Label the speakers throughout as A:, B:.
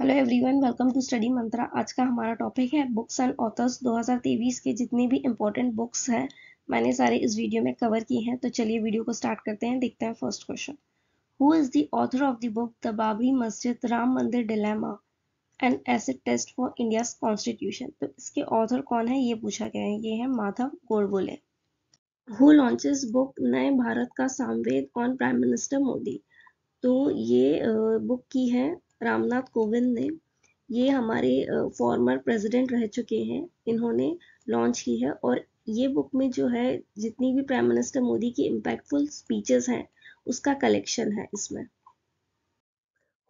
A: Hello everyone, welcome to study mantra. आज का हमारा टॉपिक है बुक्स एंड ऑथर्स। 2023 के जितनी भी इम्पोर्टेंट बुक्स हैं मैंने सारे इस वीडियो में कवर की हैं। तो चलिए वीडियो को स्टार्ट करते हैं। देखते हैं first question. Who is the author of the book the Babri Masjid Ram Mandir dilemma and acid test for India's constitution? तो इसके ऑथर कौन है ये पूछा गया है। ये है Madhav Godbole. Who launches book नए भारत का Samaveda on prime minister Modi? तो ये बुक की है रामनाथ कोविंद ने। ये हमारे फॉर्मर प्रेसिडेंट रह चुके हैं, इन्होंने लॉन्च की है। और ये बुक में जो है जितनी भी प्राइम मिनिस्टर मोदी की इम्पैक्टफुल स्पीचेस हैं उसका कलेक्शन है इसमें।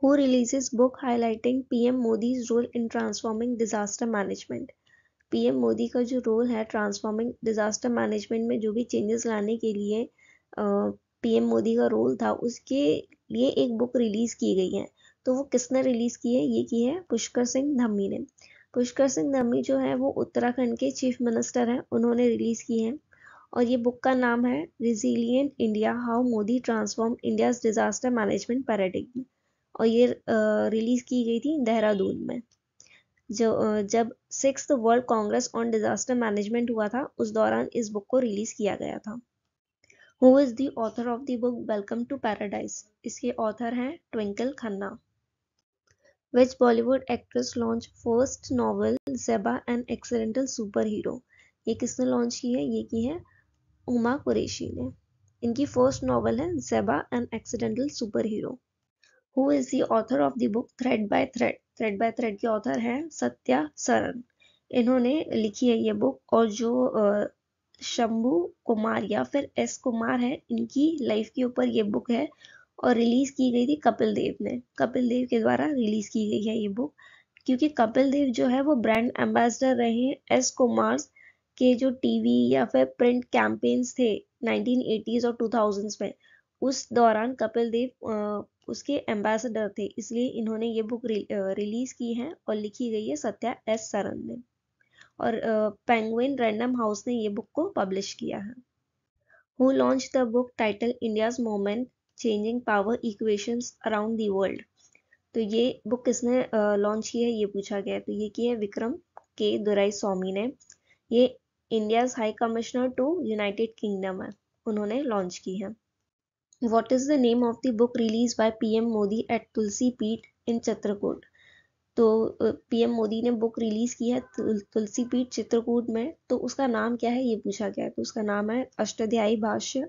A: Who releases book highlighting PM Modi's role in transforming disaster management? PM Modi का जो रोल है ट्रांसफॉर्मिंग डिजास्टर मैनेजमेंट में जो भी चेंजेस लाने के लिए पीएम मोदी का रोल था, उसके लिए एक बुक रिलीज की गई है। तो वो किसने रिलीज की है? ये की है पुष्कर सिंह धामी ने। पुष्कर सिंह धामी जो है वो उत्तराखंड के चीफ मिनिस्टर हैं, उन्होंने रिलीज की है। और ये बुक का नाम है resilient India, how Modi transform India's disaster management paradigm. और ये रिलीज की गई थी देहरादून में। जब 6th world Congress on disaster management हुआ था, उस दौरान इस बुक को रिलीज किया गया था। Who is the author of the book welcome to paradise? इसके ऑथर हैं Twinkle Khanna. Which Bollywood actress launch first novel Zeba an accidental super hero? ये किसने लॉन्च की है? ये की है हुमा कुरैशी ने। इनकी फर्स्ट नॉवल है Zeba an accidental super hero. Who is the author of the book thread by thread? Thread by thread के ऑथर हैं सत्या सरन। इन्होंने लिखी है ये बुक। और जो शंभू कुमार या फिर एस कुमार है, इनकी लाइफ के ऊपर ये बुक है। और रिलीज की गई थी कपिल देव ने। कपिल देव के द्वारा रिलीज की गई है ये बुक, क्योंकि कपिल देव जो है वो ब्रांड एम्बेसडर रहे हैं एस कुमार के जो टीवी या फिर प्रिंट कैंपेन्स थे 1980s और 2000s में। उस दौरान कपिल देव उसके एम्बेसडर थे, इसलिए इन्होंने ये बुक रिलीज की है और लिखी गई है सत्या एस सरन ने। और पेंगुइन रैंडम हाउस ने ये बुक को पब्लिश किया है। Who launch the book title India's moment changing power equations around the world? तो ये बुक किसने लॉन्च की है ये पूछा गया है। तो ये की है विक्रम के दुराई स्वामी ने। ये India's high commissioner to United Kingdom है, उन्होंने लॉन्च की है। What is the name of the book released by PM Modi at Tulsi Peeth in Chitrakoot? तो पीएम मोदी ने बुक रिलीज की है तुलसी पीठ चित्रकूट में। तो उसका नाम क्या है ये पूछा गया है। तो उसका नाम है अष्टाध्यायी भाष्य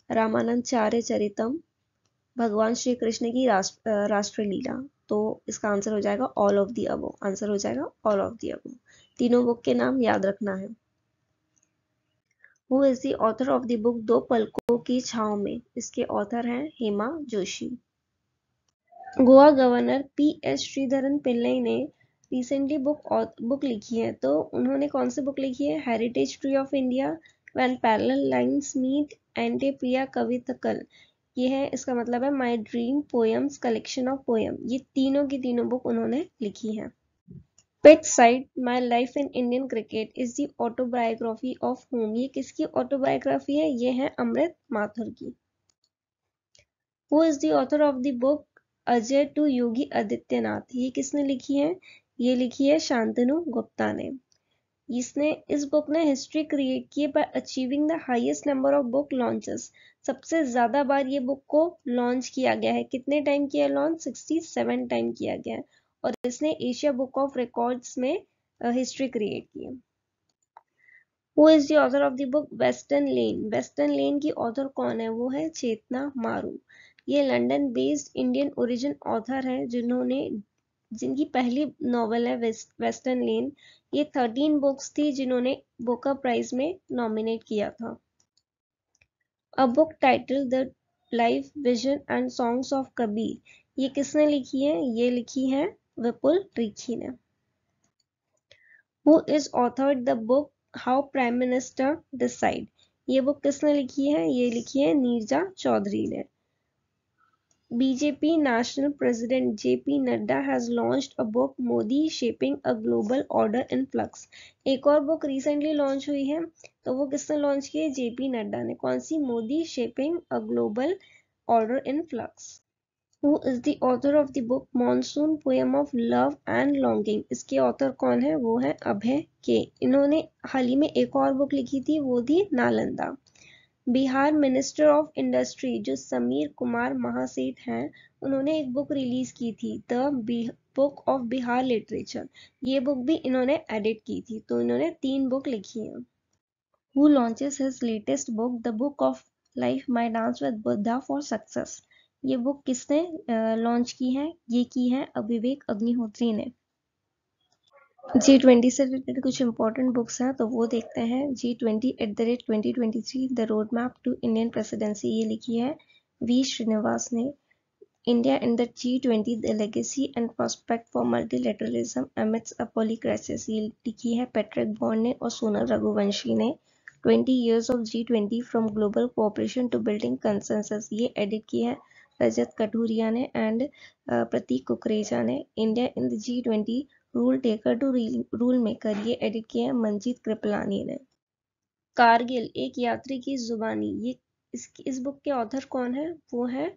A: रामानंदाचार्य चरितम भगवान श्री कृष्ण की राष्ट्रलीला। तो इसका आंसर हो जाएगा all of the above. Answer हो जाएगा ऑल ऑफ दी अबव। तीनों बुक के नाम याद रखना है। Who is the author of the book दो पलकों की छांव में? इसके ऑथर हैं हेमा जोशी। Goa governor P S. श्रीधरन पिल्लई ने रिसेंटली बुक लिखी है। तो उन्होंने कौन सी बुक लिखी है? Heritage tree of India, when parallel lines meet, Ente Priya Kavithakal. ये है, इसका मतलब है my dream poems collection of poem. ये तीनों की तीनों बुक उन्होंने लिखी है। Pitch side my life in Indian cricket is the autobiography of whom? ये किसकी ऑटोबायोग्राफी है? ये है अमृत माथुर की। Who is the author of the book Ajay to Yogi Adityanath? ये किसने लिखी है? ये लिखी है शांतनु गुप्ता ने। इस बुक ने हिस्ट्री क्रिएट की है bye achieving the highest number of book launches. सबसे ज्यादा बार ये बुक को लॉन्च किया गया है। कितने टाइम किया लॉन्च? 67 टाइम किया गया है। और इसने एशिया बुक ऑफ रिकॉर्ड्स में हिस्ट्री क्रिएट की है। Who is the author of the book western lane? Western lane की ऑथर कौन है? वो है चेतना मारू। ये London based Indian origin author है जिनकी पहली नॉवल है वेस्टर्न लेन। ये 13 बुक्स थी जिन्होंने बुकर प्राइज में नॉमिनेट किया था। A book title the life vision and songs of Kabir, ये किसने लिखी है? ये लिखी है विपुल रिखी ने। Who is authored the book how prime minister decide? ये बुक किसने लिखी है? ये लिखी है नीरजा चौधरी ने। BJP national president JP Nadda has launched a book Modi shaping a global order in flux. एक और बुक रिसेंटली लॉन्च हुई है, तो वो किसने लॉन्च की है? जेपी नड्डा ने। कौन सी? Modi shaping a global order in flux. Who is the author of the book monsoon poem of love and longing? इसके ऑथर कौन है? वो है अभय के। इन्होंने हाल ही में एक और बुक लिखी थी, वो थी Nalanda. Bihar minister of industry जो समीर कुमार महासेठ हैं, उन्होंने एक बुक रिलीज की थी, the book of Bihar literature. ये बुक भी इन्होंने एडिट की थी, तो इन्होंने 3 बुक लिखी हैं। Who launches his latest book, The Book of Life, My Dance with Buddha for Success? ये बुक किसने लॉन्च की है? ये की है अविवेक अग्निहोत्री ने। G20 से रिलेटेड कुछ इंपॉर्टेंट बुक्स हैं, तो वो देखते हैं। G20@2023 the road map to Indian presidency, ये लिखी है वी श्रीनिवास ने। India in the G20 the legacy and prospect for multilateralism amidst a polycrisis, ये लिखी है पैट्रिक बॉन्ड ने और सोनल रघुवंशी ने। 20 years of G20 from global cooperation to building consensus, ये एडिट की है रजत कटूरिया ने एंड प्रतीक कुकरेजा ने। India in the G20 rule taker to rule maker, ये एडिट किया है मंजीत कृपलानी ने। कारगिल एक यात्री की जुबानी, ये इस बुक के ऑथर कौन है? वो है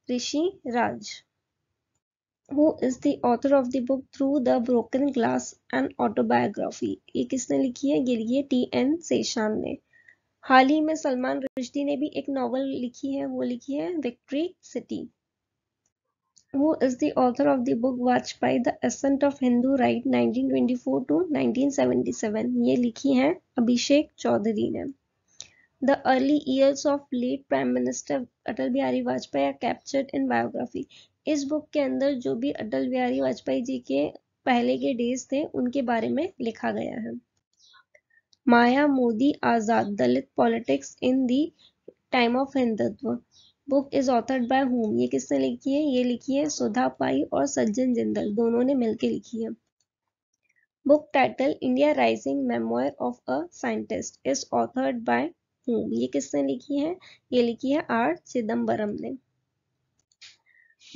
A: ऋषि राज। Who is the author of the book Through the Broken Glass and Autobiography? ये किसने लिखी है? ये लिखी है TN शेषान ने। हाल ही में सलमान रुश्दी ने भी एक नॉवल लिखी है, वो लिखी है victory city. Who is the author of the book Vajpayee the ascent of Hindu right 1924 to 1977? ये लिखी है अभिषेक चौधरी ने। The early years of late Prime Minister Atal Bihari Vajpayee are captured in biography. इस बुक के अंदर जो भी अटल बिहारी वाजपेयी जी के पहले के डेज थे, उनके बारे में लिखा गया है। Maya Modi Azad Dalit politics in the time of Hindutva, book is authored by whom? ये किसने लिखी है? ये लिखी है सुधा पाई और सज्जन जिंदल, दोनों ने मिलकर लिखी है। Book title India rising memoir of a scientist is authored by whom? ये किसने लिखी है? ये लिखी है आर चिदम्बरम ने।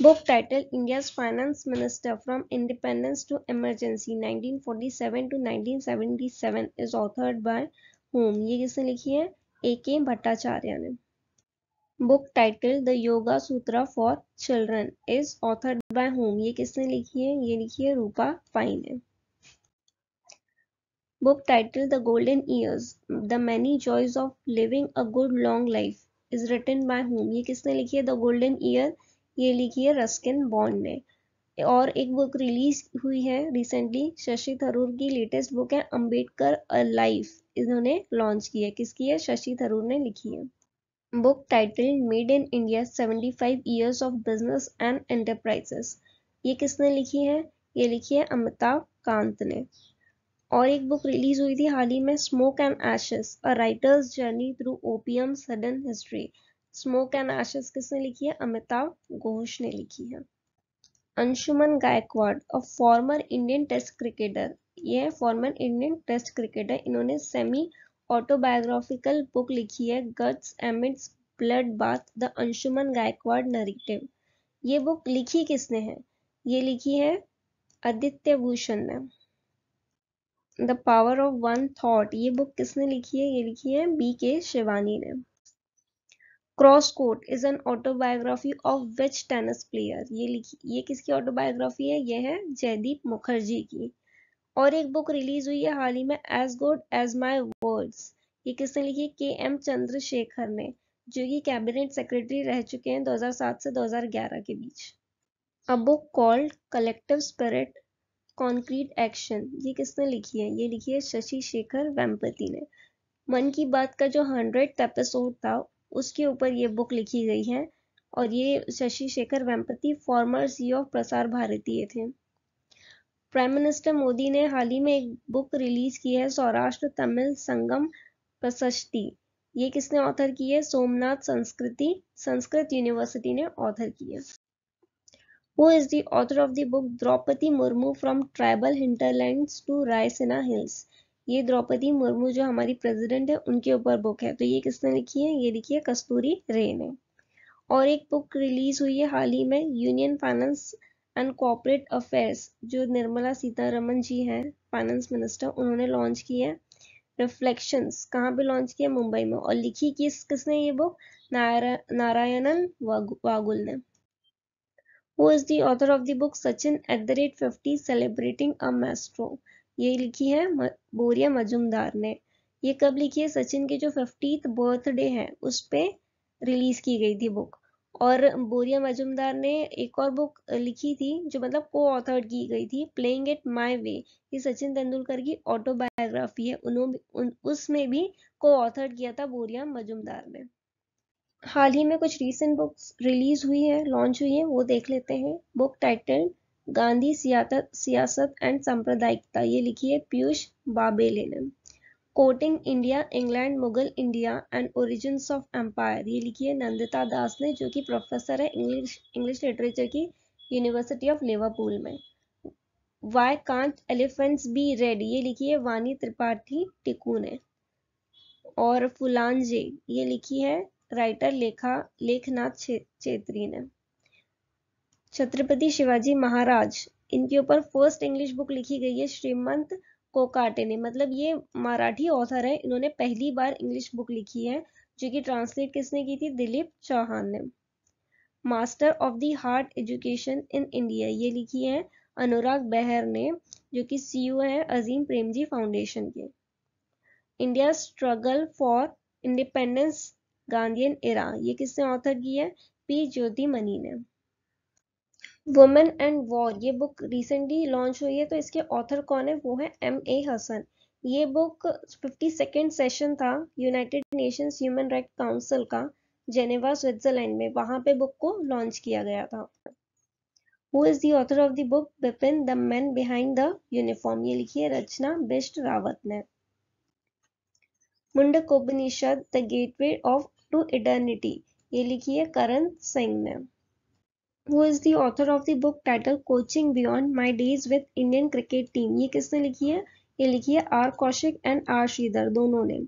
A: Book title India's finance minister from independence to emergency 1947 to 1977 is authored by whom? ये किसने लिखी है? AK भट्टाचार्य ने। Book title the yoga sutra for children is authored by whom? ये किसने लिखी है? ये लिखी है रूपा पाई ने। Book title the golden years the many joys of living a good long life is written by whom? ये किसने लिखी है? द गोल्डन ईयर, ये लिखी है रस्किन बॉन्ड ने। और एक बुक रिलीज हुई है रिसेंटली, शशि थरूर की लेटेस्ट बुक है अंबेडकर अ लाइफ, इन्होंने लॉन्च की है। किसकी है? शशि थरूर ने लिखी है। Book title made in India 75 years of business and enterprises, ये किसने लिखी है? ये लिखी है अमिताभ कांत ने। और एक बुक रिलीज हुई थी हाल ही में, smoke and ashes a writer's journey through opium sudden history, smoke and ashes किसने लिखी है? अमिताभ घोष ने लिखी है। Anshuman Gaekwad a former Indian test cricketer, ये है फॉर्मर इंडियन टेस्ट क्रिकेटर, इन्होंने सेमी ऑटोबायोग्राफिकल बुक लिखी है guts amidst bloodbath the Anshuman Gaekwad narrative. ये बुक लिखी किसने है? ये लिखी है आदित्य भूषण ने। The power of one thought, ये बुक किसने लिखी है? ये लिखी है BK शिवानी ने। Cross court is an autobiography of which tennis player, ये किसकी ऑटोबायोग्राफी है? ये है जयदीप मुखर्जी की। और एक बुक रिलीज हुई है हाल ही में, as good as my words, ये किसने लिखी? KM चंद्रशेखर ने, जो कि कैबिनेट सेक्रेटरी रह चुके हैं 2007 से 2011 के बीच। A book called collective spirit concrete action, ये किसने लिखी है? ये लिखी है शशि शेखर वेम्पति ने। मन की बात का जो 100th एपिसोड था, उसके ऊपर ये बुक लिखी गई है, और ये Shashi Shekhar Vempati farmer CEO of प्रसार भारतीय थे। प्राइम मिनिस्टर मोदी ने हाल ही में एक बुक रिलीज की है, सौराष्ट्र तमिल संगम प्रशस्ति, ये किसने ऑथर की है? सोमनाथ संस्कृत यूनिवर्सिटी ने ऑथर की है। Who is the author of the book Draupadi Murmu from tribal hinterlands to Raisina hills? ये द्रौपदी मुर्मू जो हमारी प्रेसिडेंट है, उनके ऊपर बुक है, तो ये किसने लिखी है? ये लिखी है कस्तूरी रे ने। और एक बुक रिलीज हुई है हाल ही में, union finance and corporate affairs, जो निर्मला सीतारमन जी हैं फाइनेंस मिनिस्टर, उन्होंने लॉन्च की है। रिफ्लेक्शंस कहाँ पे लॉन्च किया? मुंबई में। और लिखी किसने ये बुक? नारायणन वागुल ने। Who is the author of the book Sachin @50 celebrating a maestro? ये लिखी है बोरिया मजुमदार ने। ये कब लिखी है? सचिन के जो 50th बर्थडे है उस पे रिलीज की गई थी बुक। और बोरिया मजुमदार ने एक और बुक लिखी थी जो मतलब को ऑथर्ड की गई थी, प्लेइंग इट माय वे। ये सचिन तेंदुलकर की ऑटोबायोग्राफी है, उसमें भी को ऑथर्ड किया था बोरिया मजुमदार ने। हाल ही में कुछ रीसेंट बुक्स रिलीज हुई है, लॉन्च हुई है, वो देख लेते हैं। बुक टाइटल गांधी सियासत एंड सांप्रदायिकता, ये लिखी है पीयूष बाबेले ने। Quoting India, England, Mughal India and origins of empire, ये लिखी है नंदिता दास ने, जो कि प्रोफेसर है इंग्लिश लिटरेचर की यूनिवर्सिटी ऑफ लिवरपूल में। Why can't elephants be red, ये लिखी है वानी त्रिपाठी टिकू ने। और फुलांजे, ये लिखी है राइटर लेखनाथ चेत्री ने। छत्रपति शिवाजी महाराज, इनके ऊपर फर्स्ट इंग्लिश बुक लिखी गई है श्रीमंत कोकाटे ने। मतलब ये मराठी ऑथर है, इन्होंने पहली बार इंग्लिश बुक लिखी है, जो कि ट्रांसलेट किसने की थी? दिलीप चौहान ने। Master of the heart education in India, ये लिखी है अनुराग बेहर ने, जो कि सीईओ है अजीम प्रेमजी फाउंडेशन के। India struggle for independence Gandhian era, ये किसने ऑथर की है? पी ज्योतिमणि ने। वुमेन एंड वॉर, ये बुक रिसेंटली लॉन्च हुई है, तो इसके ऑथर कौन है? वो है M.A. हसन। ये बुक 52nd सेशन था United Nations human right council का, जेनेवा स्विट्जरलैंड में, वहां पे बुक को लॉन्च किया गया था। Who is the author of the book Bipin the man behind the uniform, ये लिखी है रचना बिष्ट रावत ने। Mundakopanishad the gateway of to eternity, ये लिखी है करण सिंह ने। Who is the author of the book titled Coaching Beyond My Days with Indian Cricket Team? ये किसने लिखी है? ये लिखी है R Kaushik and R Sridhar, दोनों ने।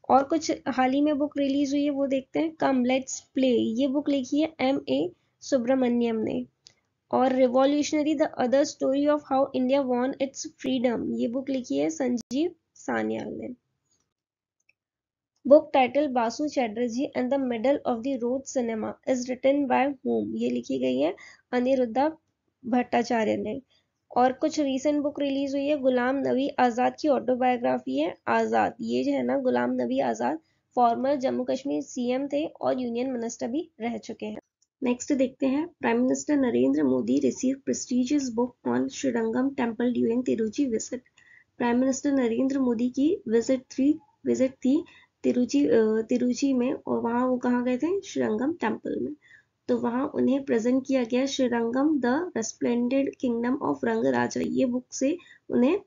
A: और कुछ हाल ही में बुक रिलीज हुई है, वो देखते हैं। कम लेट्स प्ले, ये बुक लिखी है M.A. सुब्रमण्यम ने। और revolutionary the other story of how India won its freedom, ये बुक लिखी है संजीव सान्याल ने। Book title Basu Chatterjee and the middle of the road cinema is written by whom, ये लिखी गई है अनिरुद्धा भट्टाचार्य ने। और कुछ रीसेंट बुक रिलीज हुई है। गुलाम नबी आजाद की ऑटोबायोग्राफी है आजाद। ये जो है ना, गुलाम नबी आजाद फॉर्मर जम्मू कश्मीर CM थे और यूनियन मिनिस्टर भी रह चुके हैं। नेक्स्ट देखते हैं। Prime minister Narendra Modi receive prestigious book on Srirangam temple during Tiruchi visit. Prime minister Narendra Modi की विजिट थी तिरुचि में, और वहां वो कहाँ गए थे? श्रीरंगम टेम्पल में। तो वहां उन्हें प्रेजेंट किया गया श्रीरंगम द रेस्प्लेंडेड किंगडम ऑफ रंग राजा, ये बुक से उन्हें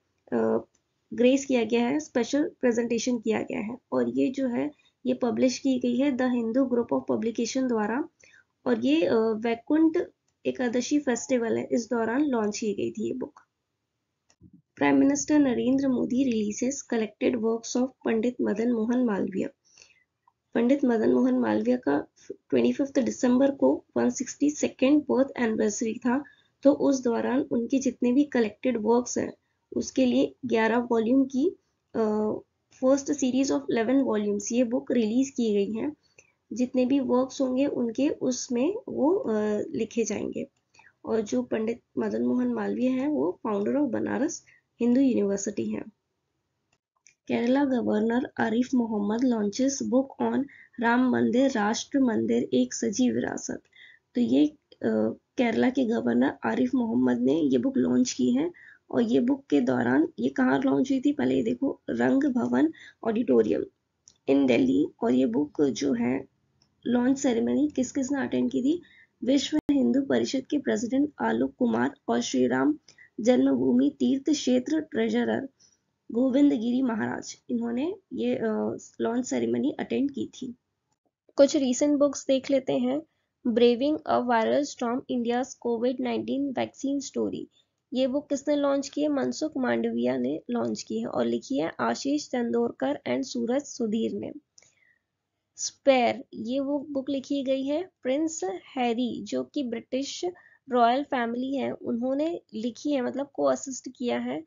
A: ग्रेस किया गया है, स्पेशल प्रेजेंटेशन किया गया है। और ये जो है ये पब्लिश की गई है the Hindu group of publication द्वारा। और ये वैकुंठ एकादशी फेस्टिवल है, इस दौरान लॉन्च की गई थी ये बुक। Prime minister Narendra Modi releases collected works of Pandit Madan Mohan Malaviya. Pandit Madan Mohan Malaviya का 25 दिसंबर को 162nd बर्थ एनिवर्सरी था, तो उस दौरान उनके जितने भी कलेक्टेड वर्क्स हैं उसके लिए 11 वॉल्यूम की फर्स्ट सीरीज ऑफ 11 वॉल्यूम्स ये बुक रिलीज की गई हैं। जितने भी वर्क्स होंगे उनके उसमें वो लिखे जाएंगे। और जो पंडित मदन मोहन मालवीय हैं वो founder of Banaras Hindu university हैं। Kerala governor Arif Mohammad launches book on Ram Mandir Rashtra मंदिर एक सजी विरासत। तो ये केरला के गवर्नर आरिफ मोहम्मद ने ये बुक लॉन्च की है। और ये बुक के दौरान ये कहाँ लॉन्च हुई थी? पहले ये देखो, रंग भवन ऑडिटोरियम इन दिल्ली। और ये बुक जो है लॉन्च सेरेमनी किस किसने अटेंड की थी? विश्व हिंदू परिषद के प्रेसिडेंट आलोक कुमार और श्री राम जन्मभूमि तीर्थ क्षेत्र ट्रेजरर गोविंद गिरी महाराज, इन्होंने ये लॉन्च सेरेमनी अटेंड की थी। कुछ रीसेंट बुक्स देख लेते हैं। Braving a viral storm India's covid vaccine story, ये बुक किसने लॉन्च की है? मनसुख मांडविया ने लॉन्च की है और लिखी है आशीष चंदोरकर एंड सूरज सुधीर ने। स्पेयर, ये वो बुक लिखी गई है प्रिंस हैरी, जो कि ब्रिटिश रॉयल फैमिली है, उन्होंने लिखी है, मतलब को असिस्ट किया है।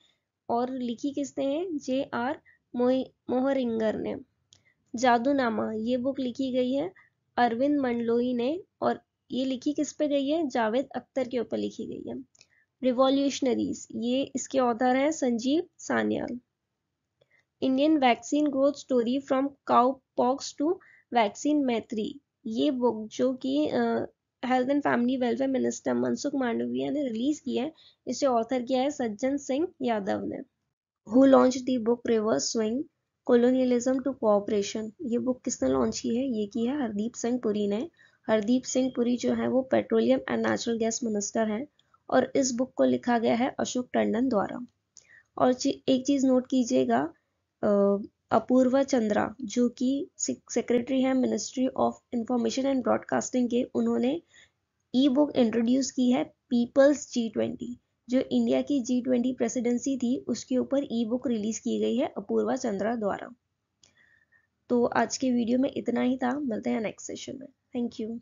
A: और लिखी किसने है? J.R. मोहरिंगर ने। जादूनामा, ये बुक लिखी गई है अरविंद मंडलोई ने और ये लिखी किस पे गई है? जावेद अख्तर के ऊपर लिखी गई है। रिवॉल्यूशनरीज, ये इसके ऑथर हैं Sanjeev Sanyal. Indian vaccine growth story from cowpox to vaccine Maitri, ये बुक जो कि health and family welfare minister Mansukh Mandaviya ने रिलीज की है, इसे ऑथर किया है सज्जन सिंह यादव ने। Who launch the book reverse swing colonialism to cooperation, ये बुक किसने लॉन्च की है? ये की है हरदीप सिंह पुरी ने। हरदीप सिंह पुरी जो है वो petroleum and natural gas minister हैं और इस बुक को लिखा गया है अशोक टंडन द्वारा। और एक चीज नोट कीजिएगा, अपूर्वा चंद्रा जो कि सेक्रेटरी है ministry of information and broadcasting के, उन्होंने ई बुक इंट्रोड्यूस की है पीपल्स G20, जो इंडिया की G20 प्रेसिडेंसी थी उसके ऊपर ई बुक रिलीज की गई है अपूर्वा चंद्रा द्वारा। तो आज के वीडियो में इतना ही था, मिलते हैं नेक्स्ट सेशन में। Thank you.